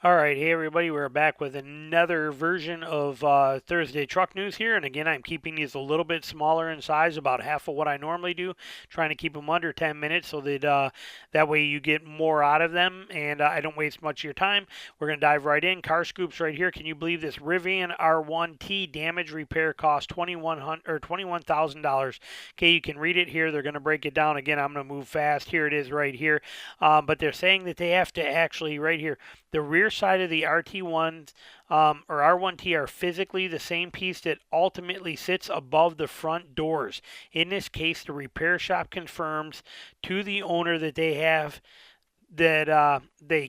All right, hey everybody, we're back with another version of Thursday Truck News here. And again, I'm keeping these a little bit smaller in size, about half of what I normally do, trying to keep them under 10 minutes so that that way you get more out of them and I don't waste much of your time. We're going to dive right in. Car scoops right here. Can you believe this Rivian R1T damage repair cost $21,000? Okay, you can read it here. They're going to break it down again. I'm going to move fast. Here it is right here. But they're saying that they have to actually right here. The rear side of the RT1 or R1T are physically the same piece that ultimately sits above the front doors. In this case, the repair shop confirms to the owner that they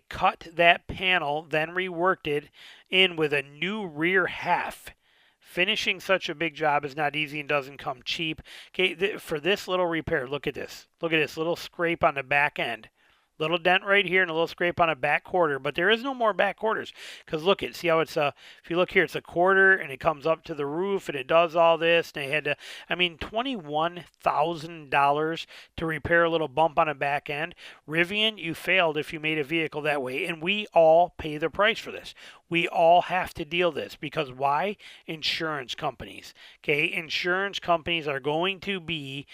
cut that panel, then reworked it in with a new rear half. Finishing such a big job is not easy and doesn't come cheap. Okay, for this little repair, look at this. Look at this little scrape on the back end. Little dent right here and a little scrape on a back quarter, but there is no more back quarters because look at see how it's if you look here it's a quarter and it comes up to the roof and it does all this and they had to $21,000 to repair a little bump on a back end. Rivian, you failed if you made a vehicle that way, and we all pay the price for this. We all have to deal this because why? Insurance companies. Okay, insurance companies are going to be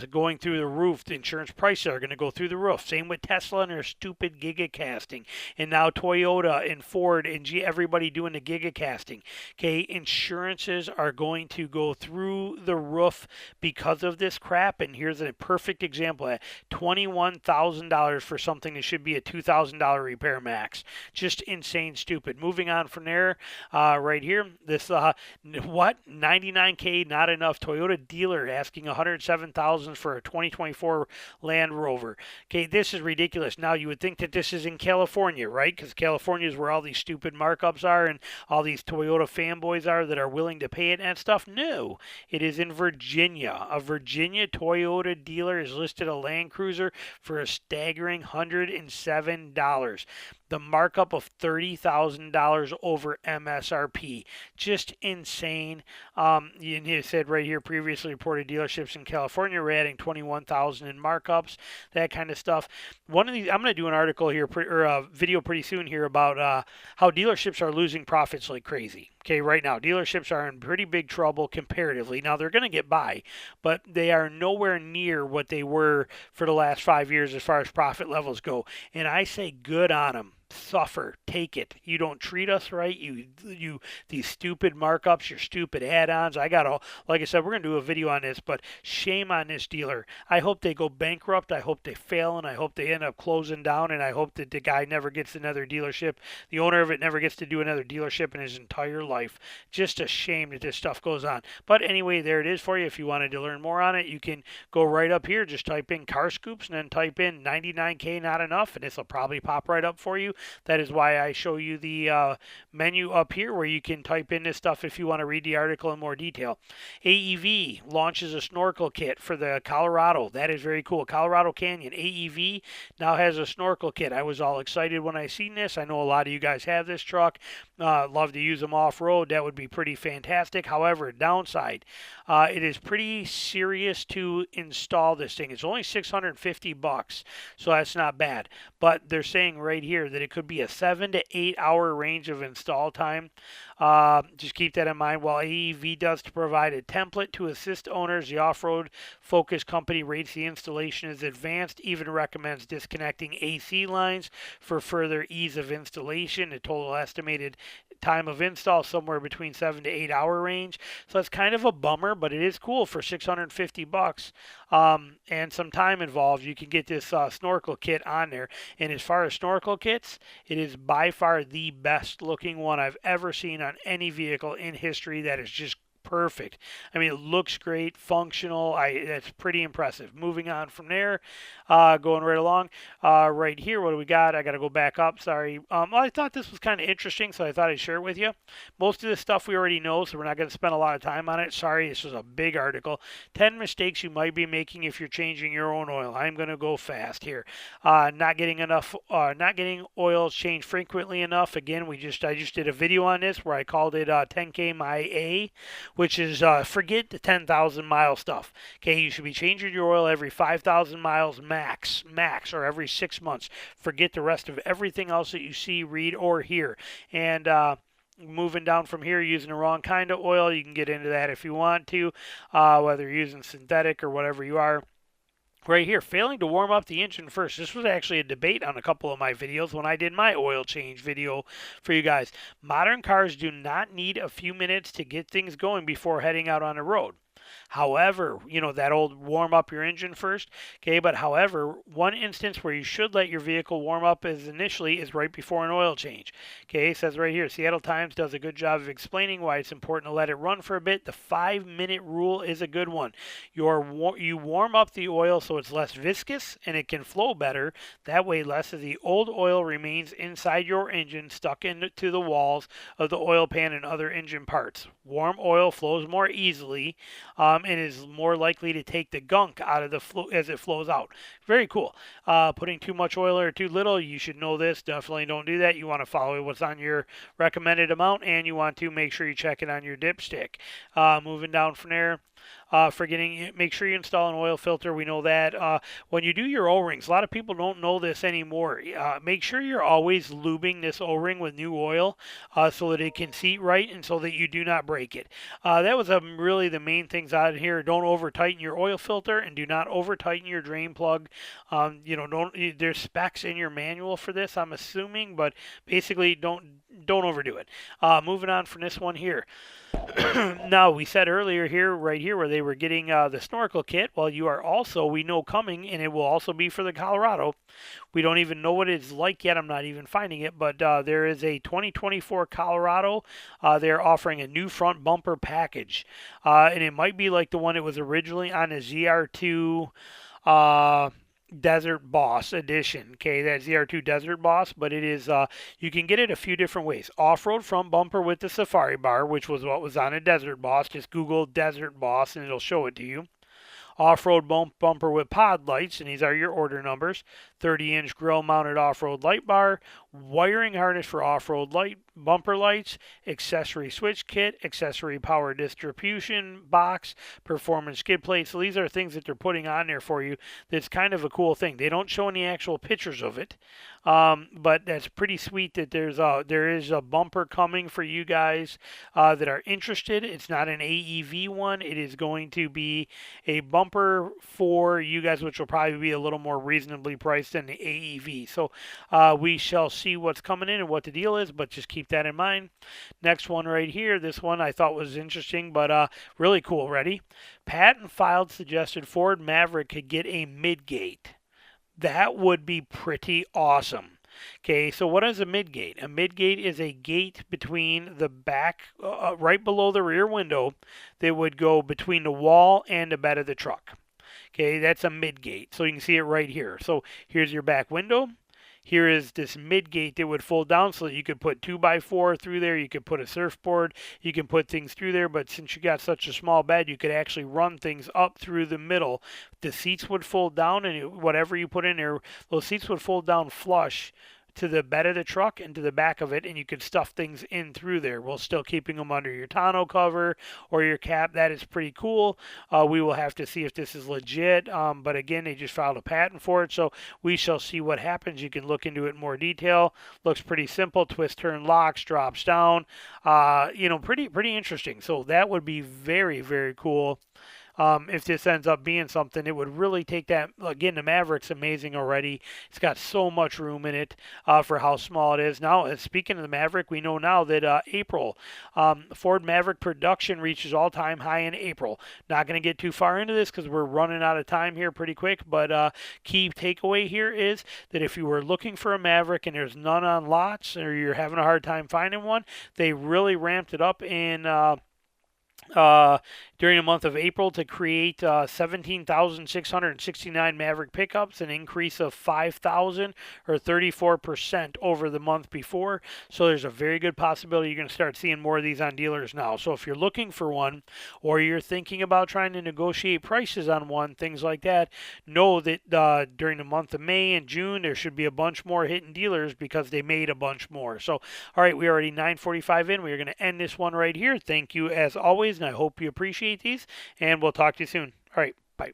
going through the roof. The insurance prices are going to go through the roof. Same with Tesla and their stupid gigacasting, and now Toyota and Ford and everybody doing the gigacasting. Okay, insurances are going to go through the roof because of this crap. And here's a perfect example: at $21,000 for something that should be a $2,000 repair max. Just insane, stupid. Moving on from there, right here, this what 99K not enough. Toyota dealer asking 107,000 for a 2024 Land Rover. Okay, this is ridiculous. Now you would think that this is in California, right? Because California is where all these stupid markups are and all these Toyota fanboys are that are willing to pay it and stuff. No, it is in Virginia. A Virginia Toyota dealer has listed a Land Cruiser for a staggering $107. The markup of $30,000 over MSRP. Just insane. You said right here, previously reported dealerships in California were adding 21,000 in markups, that kind of stuff. One of these, I'm going to do an article here, or a video pretty soon here about how dealerships are losing profits like crazy. Okay, right now, dealerships are in pretty big trouble comparatively. Now, they're going to get by, but they are nowhere near what they were for the last 5 years as far as profit levels go. And I say good on them. Suffer, take it. You don't treat us right. You these stupid markups, your stupid add-ons. Like I said, we're gonna do a video on this, but shame on this dealer. I hope they go bankrupt. I hope they fail, and I hope they end up closing down. And I hope that the guy never gets another dealership. The owner of it never gets to do another dealership in his entire life. Just a shame that this stuff goes on. But anyway, there it is for you. If you wanted to learn more on it, you can go right up here. Just type in car scoops and then type in 99K not enough, and this will probably pop right up for you. That is why I show you the menu up here where you can type in this stuff if you want to read the article in more detail. AEV launches a snorkel kit for the Colorado. That is very cool. Colorado Canyon. AEV now has a snorkel kit. I was all excited when I seen this. I know a lot of you guys have this truck. Love to use them off-road. That would be pretty fantastic. However, downside, it is pretty serious to install this thing. It's only $650, so that's not bad. But they're saying right here that it could be a 7 to 8 hour range of install time. Just keep that in mind. While AEV does to provide a template to assist owners, the off-road focused company rates the installation as advanced, even recommends disconnecting AC lines for further ease of installation. The total estimated time of install somewhere between 7 to 8 hour range. So it's kind of a bummer, but it is cool for $650 and some time involved. You can get this snorkel kit on there. And as far as snorkel kits, it is by far the best looking one I've ever seen on any vehicle in history. That is just perfect. I mean, it looks great, functional. That's pretty impressive. Moving on from there, going right along. Right here, what do we got? I got to go back up. Sorry. Well, I thought this was kind of interesting, so I thought I'd share it with you. Most of this stuff we already know, so we're not going to spend a lot of time on it. Sorry, this was a big article. 10 mistakes you might be making if you're changing your own oil. I'm going to go fast here. Not getting oil changed frequently enough. Again, I just did a video on this where I called it 10K My A. which is forget the 10,000 mile stuff. Okay, you should be changing your oil every 5,000 miles max, or every 6 months. Forget the rest of everything else that you see, read, or hear. And moving down from here, using the wrong kind of oil, you can get into that if you want to, whether you're using synthetic or whatever you are. Right here, failing to warm up the engine first. This was actually a debate on a couple of my videos when I did my oil change video for you guys. Modern cars do not need a few minutes to get things going before heading out on the road. However, that old warm up your engine first. Okay, but however, one instance where you should let your vehicle warm up initially is right before an oil change. Okay, it says right here, Seattle Times does a good job of explaining why it's important to let it run for a bit. The 5-minute rule is a good one. You warm up the oil so it's less viscous and it can flow better. That way, less of the old oil remains inside your engine, stuck into the walls of the oil pan and other engine parts. Warm oil flows more easily. And is more likely to take the gunk out of the flow as it flows out. Very cool. Putting too much oil or too little, you should know this. Definitely don't do that. You want to follow what's on your recommended amount, and you want to make sure you check it on your dipstick. Moving down from there. Make sure you install an oil filter. We know that. When you do your O-rings, a lot of people don't know this anymore. Make sure you're always lubing this O-ring with new oil so that it can seat right and so that you do not break it. That was really the main things out here. Don't over tighten your oil filter and do not over tighten your drain plug. There's specs in your manual for this, I'm assuming, but basically don't overdo it. Moving on from this one here. Now, we said earlier here, right here, where they were getting the snorkel kit. Well, you are also, we know, coming, and it will also be for the Colorado. We don't even know what it's like yet. I'm not even finding it, but there is a 2024 Colorado. They're offering a new front bumper package, and it might be like the one that was originally on the ZR2 Desert Boss edition. Okay, that's ZR2 Desert Boss, but it is you can get it a few different ways. Off-road front bumper with the safari bar, which was what was on a Desert Boss. Just Google Desert Boss and it'll show it to you. Off-road bumper with pod lights, and these are your order numbers. 30-inch grill-mounted off-road light bar, wiring harness for off-road light bumper lights, accessory switch kit, accessory power distribution box, performance skid plates. So these are things that they're putting on there for you. That's kind of a cool thing. They don't show any actual pictures of it, but that's pretty sweet that there is a bumper coming for you guys that are interested. It's not an AEV one. It is going to be a bumper for you guys, which will probably be a little more reasonably priced than the AEV. So we shall see what's coming in and what the deal is, but just keep that in mind. Next one right here. This one I thought was interesting, but really cool. Ready? Patent filed suggested Ford Maverick could get a Midgate. That would be pretty awesome. Okay, so what is a midgate? A midgate is a gate between the back, right below the rear window, that would go between the wall and the bed of the truck. Okay, that's a midgate. So you can see it right here. So here's your back window. Here is this midgate that would fold down so that you could put 2x4 through there. You could put a surfboard. You can put things through there. But since you got such a small bed, you could actually run things up through the middle. The seats would fold down, and whatever you put in there, those seats would fold down flush to the bed of the truck and to the back of it, and you could stuff things in through there while still keeping them under your tonneau cover or your cap. That is pretty cool. We will have to see if this is legit, but again, they just filed a patent for it, so we shall see what happens. You can look into it in more detail. Looks pretty simple. Twist, turn, locks, drops down. Pretty interesting. So that would be very, very cool. If this ends up being something, it would really take that. Again, the Maverick's amazing already. It's got so much room in it for how small it is. Now, speaking of the Maverick, we know now that April, Ford Maverick production reaches all-time high in April. Not going to get too far into this because we're running out of time here pretty quick, but key takeaway here is that if you were looking for a Maverick and there's none on lots or you're having a hard time finding one, they really ramped it up in during the month of April to create 17,669 Maverick pickups, an increase of 5,000 or 34% over the month before. So there's a very good possibility you're going to start seeing more of these on dealers now. So if you're looking for one or you're thinking about trying to negotiate prices on one, things like that, know that during the month of May and June, there should be a bunch more hitting dealers because they made a bunch more. So, all right, we're already 9:45 in. We're going to end this one right here. Thank you, as always, always, and I hope you appreciate these. And we'll talk to you soon. All right, bye.